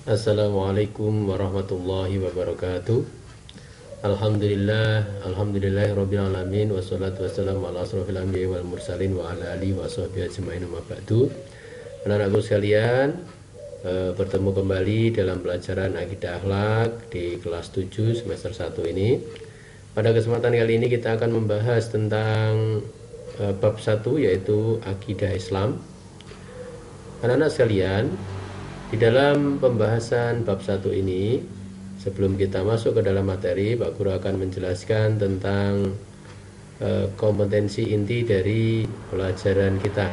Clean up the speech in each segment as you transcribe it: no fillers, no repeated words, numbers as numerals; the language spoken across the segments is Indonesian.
Assalamualaikum warahmatullahi wabarakatuh. Alhamdulillahirabbil alamin wassalatu wassalamu ala asrofil anbiya'i wal mursalin wa ala alihi wa sahbihi ajmain amma ba'du. Anak-anakku sekalian, bertemu kembali dalam pelajaran akidah akhlak di kelas 7 semester 1 ini. Pada kesempatan kali ini kita akan membahas tentang bab 1, yaitu akidah Islam. Anak-anak sekalian, di dalam pembahasan bab 1 ini, sebelum kita masuk ke dalam materi, Pak Guru akan menjelaskan tentang kompetensi inti dari pelajaran kita.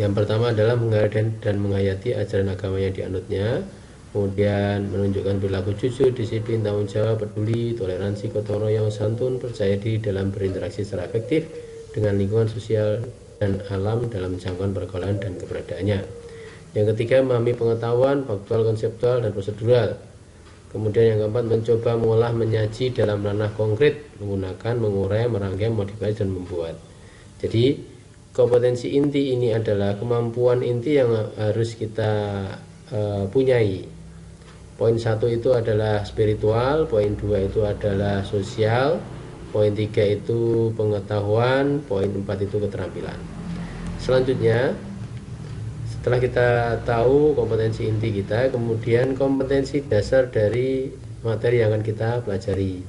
Yang pertama adalah menghargai dan menghayati ajaran agama yang dianutnya, kemudian menunjukkan perilaku jujur, disiplin, tanggung jawab, peduli, toleransi, gotong royong, santun, percaya diri dalam berinteraksi secara efektif dengan lingkungan sosial dan alam dalam jangkauan pergaulan dan keberadaannya. Yang ketiga, memahami pengetahuan faktual, konseptual, dan prosedural. Kemudian yang keempat, mencoba mengolah, menyaji dalam ranah konkret, menggunakan, mengurai, merangkai, modifikasi, dan membuat. Jadi kompetensi inti ini adalah kemampuan inti yang harus kita punyai. Poin 1 itu adalah spiritual, poin 2 itu adalah sosial, poin 3 itu pengetahuan, poin 4 itu keterampilan. Selanjutnya, setelah kita tahu kompetensi inti kita, kemudian kompetensi dasar dari materi yang akan kita pelajari.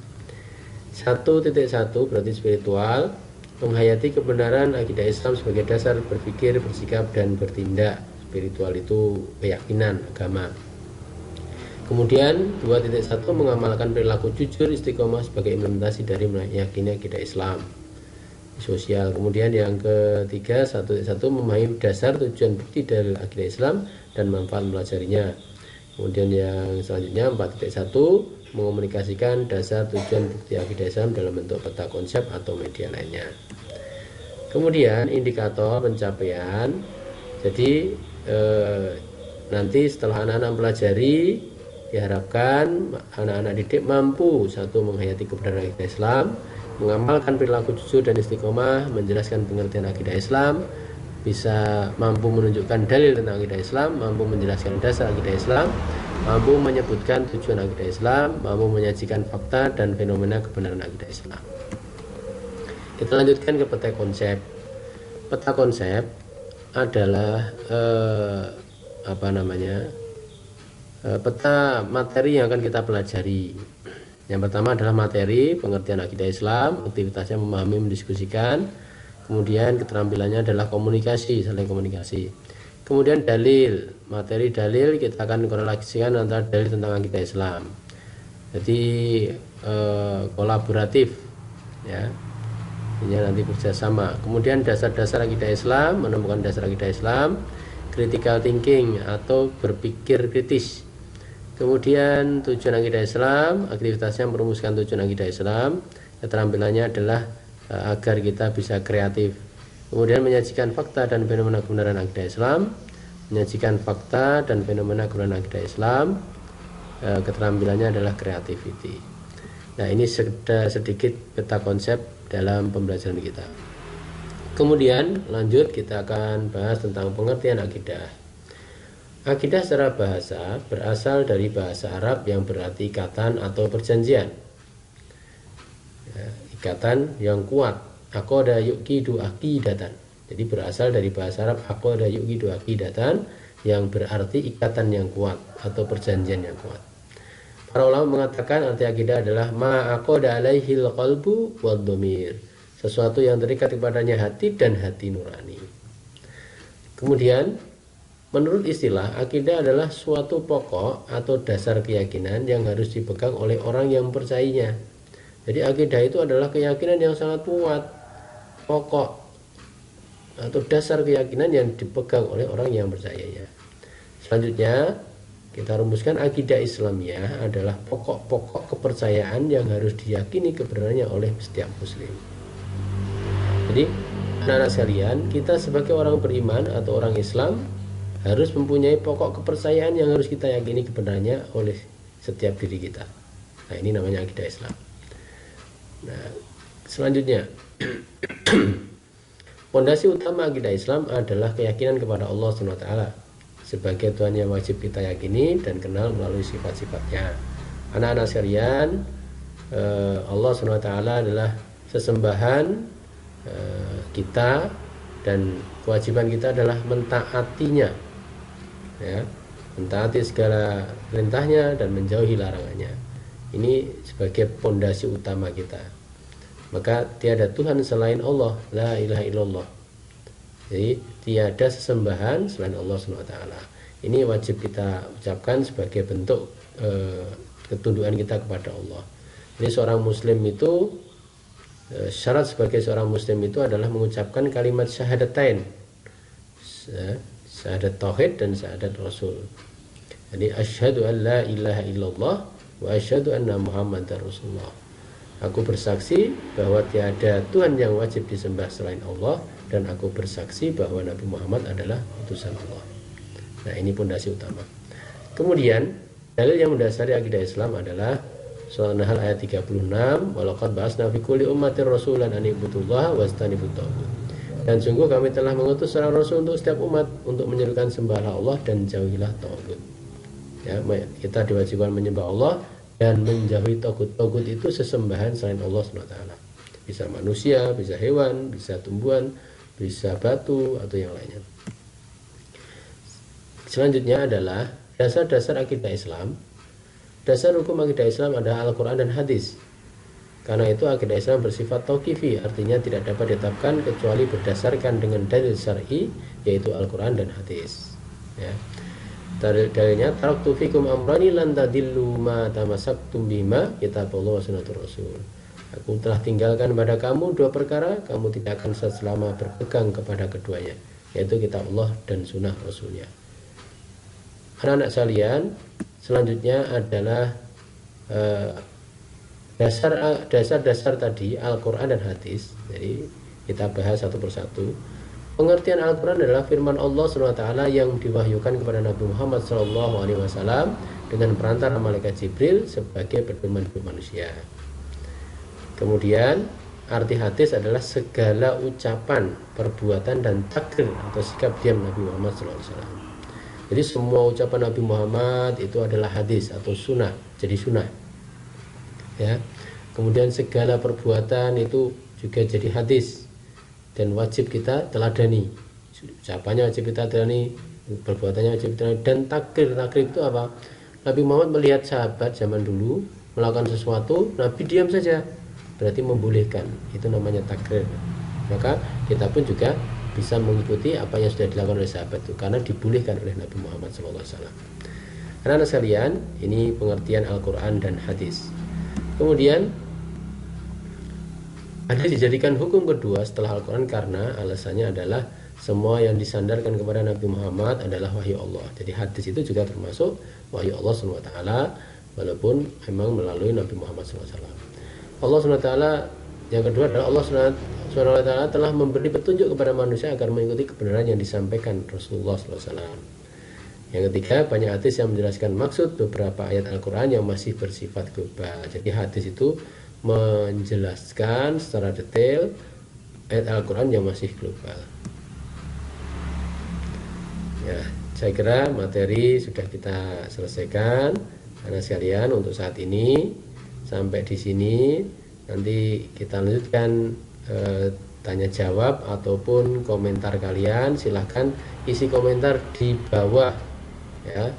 1.1 berarti spiritual, menghayati kebenaran akidah Islam sebagai dasar berpikir, bersikap, dan bertindak. Spiritual itu keyakinan agama. Kemudian 2.1 mengamalkan perilaku jujur, istiqomah sebagai implementasi dari meyakini akidah Islam. Sosial. Kemudian yang ketiga, 1.1 memahami dasar, tujuan, bukti dari akidah Islam dan manfaat mempelajarinya. Kemudian yang selanjutnya 4.1 mengomunikasikan dasar, tujuan, bukti akidah Islam dalam bentuk peta konsep atau media lainnya. Kemudian indikator pencapaian. Jadi nanti setelah anak-anak mempelajari, diharapkan anak-anak didik mampu, 1, menghayati kebenaran akidah Islam, mengamalkan perilaku jujur dan istiqomah, menjelaskan pengertian akidah Islam, bisa mampu menunjukkan dalil tentang akidah Islam, mampu menjelaskan dasar akidah Islam, mampu menyebutkan tujuan akidah Islam, mampu menyajikan fakta dan fenomena kebenaran akidah Islam. Kita lanjutkan ke peta konsep. Peta konsep adalah peta materi yang akan kita pelajari. Yang pertama adalah materi, pengertian akidah Islam, aktivitasnya memahami, mendiskusikan. Kemudian keterampilannya adalah komunikasi, saling komunikasi. Kemudian dalil, materi dalil kita akan korelasikan antara dalil tentang akidah Islam. Jadi kolaboratif, ya. Ini nanti bekerjasama. Kemudian dasar-dasar akidah Islam, menemukan dasar akidah Islam, critical thinking atau berpikir kritis. Kemudian tujuan akidah Islam, aktivitasnya merumuskan tujuan akidah Islam. Keterampilannya adalah agar kita bisa kreatif. Kemudian menyajikan fakta dan fenomena kebenaran akidah Islam, menyajikan fakta dan fenomena kebenaran akidah Islam. Keterampilannya adalah creativity. Nah, ini sedikit peta konsep dalam pembelajaran kita. Kemudian lanjut kita akan bahas tentang pengertian akidah. Akidah secara bahasa berasal dari bahasa Arab yang berarti ikatan atau perjanjian, ya, ikatan yang kuat. Aqada yuqidu aqidatan. Jadi berasal dari bahasa Arab aqada yuqidu aqidatan, yang berarti ikatan yang kuat atau perjanjian yang kuat. Para ulama mengatakan arti akidah adalah ma aqada alaihil qalbu wad dhamir, sesuatu yang terikat kepadanya hati dan hati nurani. Kemudian menurut istilah, akidah adalah suatu pokok atau dasar keyakinan yang harus dipegang oleh orang yang mempercayainya. Jadi akidah itu adalah keyakinan yang sangat kuat, pokok atau dasar keyakinan yang dipegang oleh orang yang mempercayainya. Selanjutnya kita rumuskan akidah Islamiyah adalah pokok-pokok kepercayaan yang harus diyakini kebenarannya oleh setiap muslim. Jadi anak-anak sekalian, kita sebagai orang beriman atau orang Islam harus mempunyai pokok kepercayaan yang harus kita yakini kebenarannya oleh setiap diri kita. Nah, ini namanya akidah Islam. Nah, selanjutnya Pondasi utama akidah Islam adalah keyakinan kepada Allah SWT sebagai Tuhan yang wajib kita yakini dan kenal melalui sifat-sifatnya. Anak-anak sekalian, Allah SWT adalah sesembahan kita, dan kewajiban kita adalah mentaatinya, ya, mentaati segala perintahnya dan menjauhi larangannya. Ini sebagai pondasi utama kita. Maka tiada Tuhan selain Allah, la ilaha illallah. Jadi tiada sesembahan selain Allah SWT. Ini wajib kita ucapkan sebagai bentuk ketundukan kita kepada Allah. Jadi seorang muslim itu, syarat sebagai seorang muslim itu adalah mengucapkan kalimat syahadatain, syahadat tauhid dan syahadat rasul. Jadi asyhadu an la ilaha illallah wa asyhadu anna muhammadar rasulullah. Aku bersaksi bahwa tiada Tuhan yang wajib disembah selain Allah, dan aku bersaksi bahwa Nabi Muhammad adalah utusan Allah. Nah, ini pondasi utama. Kemudian dalil yang mendasari akidah Islam adalah surah An-Nahl ayat 36, walaqad ba'atsna fi kulli ummatin rasulan an ibudullaha wastanibut taghut. Dan sungguh kami telah mengutus seorang rasul untuk setiap umat untuk menyerukan sembahlah Allah dan jauhilah taghut. Ya, kita diwajibkan menyembah Allah dan menjauhi taghut. Taghut itu sesembahan selain Allah SWT. Bisa manusia, bisa hewan, bisa tumbuhan, bisa batu atau yang lainnya. Selanjutnya adalah dasar-dasar akidah Islam. Dasar hukum akidah Islam adalah Al-Quran dan hadis. Karena itu akidah Islam bersifat tauqifi, artinya tidak dapat ditetapkan kecuali berdasarkan dengan dalil syar'i, yaitu Al-Quran dan hadis. Ya. Dalilnya taraktu fikum amrani lan tadillu ma tamassaktum bima kitabullah wa sunnatur rasul. Aku telah tinggalkan pada kamu dua perkara, kamu tidak akan selama berpegang kepada keduanya, yaitu kitab Allah dan sunnah rasulnya. Anak-anak sekalian, selanjutnya adalah dasar-dasar tadi Al-Quran dan hadis. Jadi kita bahas satu persatu. Pengertian Al-Quran adalah firman Allah SWT yang diwahyukan kepada Nabi Muhammad SAW dengan perantara malaikat Jibril sebagai pedoman hidup manusia. Kemudian arti hadis adalah segala ucapan, perbuatan dan takrir atau sikap diam Nabi Muhammad SAW. Jadi semua ucapan Nabi Muhammad itu adalah hadis atau sunnah, jadi sunnah. Ya. Kemudian segala perbuatan itu juga jadi hadis dan wajib kita teladani. Ucapannya wajib kita teladani, perbuatannya wajib kita teladani. Dan takrir itu apa? Nabi Muhammad melihat sahabat zaman dulu melakukan sesuatu, Nabi diam saja, berarti membolehkan. Itu namanya takrir. Maka kita pun juga bisa mengikuti apa yang sudah dilakukan oleh sahabat itu, karena dibolehkan oleh Nabi Muhammad SAW. Anak-anak sekalian, ini pengertian Al-Quran dan hadis. Kemudian hadis dijadikan hukum kedua setelah Al-Quran karena alasannya adalah semua yang disandarkan kepada Nabi Muhammad adalah wahyu Allah. Jadi hadis itu juga termasuk wahyu Allah SWT, walaupun memang melalui Nabi Muhammad SAW. Allah SWT yang kedua adalah Allah SWT telah memberi petunjuk kepada manusia agar mengikuti kebenaran yang disampaikan Rasulullah SAW. Yang ketiga, banyak hadis yang menjelaskan maksud beberapa ayat Al-Quran yang masih bersifat global. Jadi hadis itu menjelaskan secara detail ayat Al-Quran yang masih global. Ya, saya kira materi sudah kita selesaikan. Karena sekalian untuk saat ini sampai di sini. Nanti kita lanjutkan tanya jawab ataupun komentar kalian. Silahkan isi komentar di bawah, ya,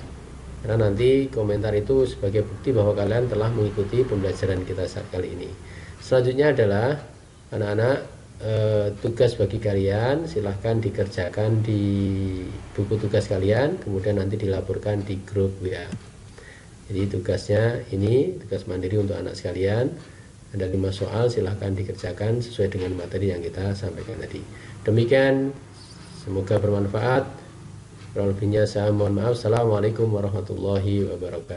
karena nanti komentar itu sebagai bukti bahwa kalian telah mengikuti pembelajaran kita saat kali ini. Selanjutnya adalah anak-anak, tugas bagi kalian silahkan dikerjakan di buku tugas kalian, kemudian nanti dilaporkan di grup WA. Jadi tugasnya ini tugas mandiri untuk anak sekalian. Ada 5 soal, silahkan dikerjakan sesuai dengan materi yang kita sampaikan tadi. Demikian, semoga bermanfaat. Kurang lebihnya saya mohon maaf. Assalamualaikum warahmatullahi wabarakatuh.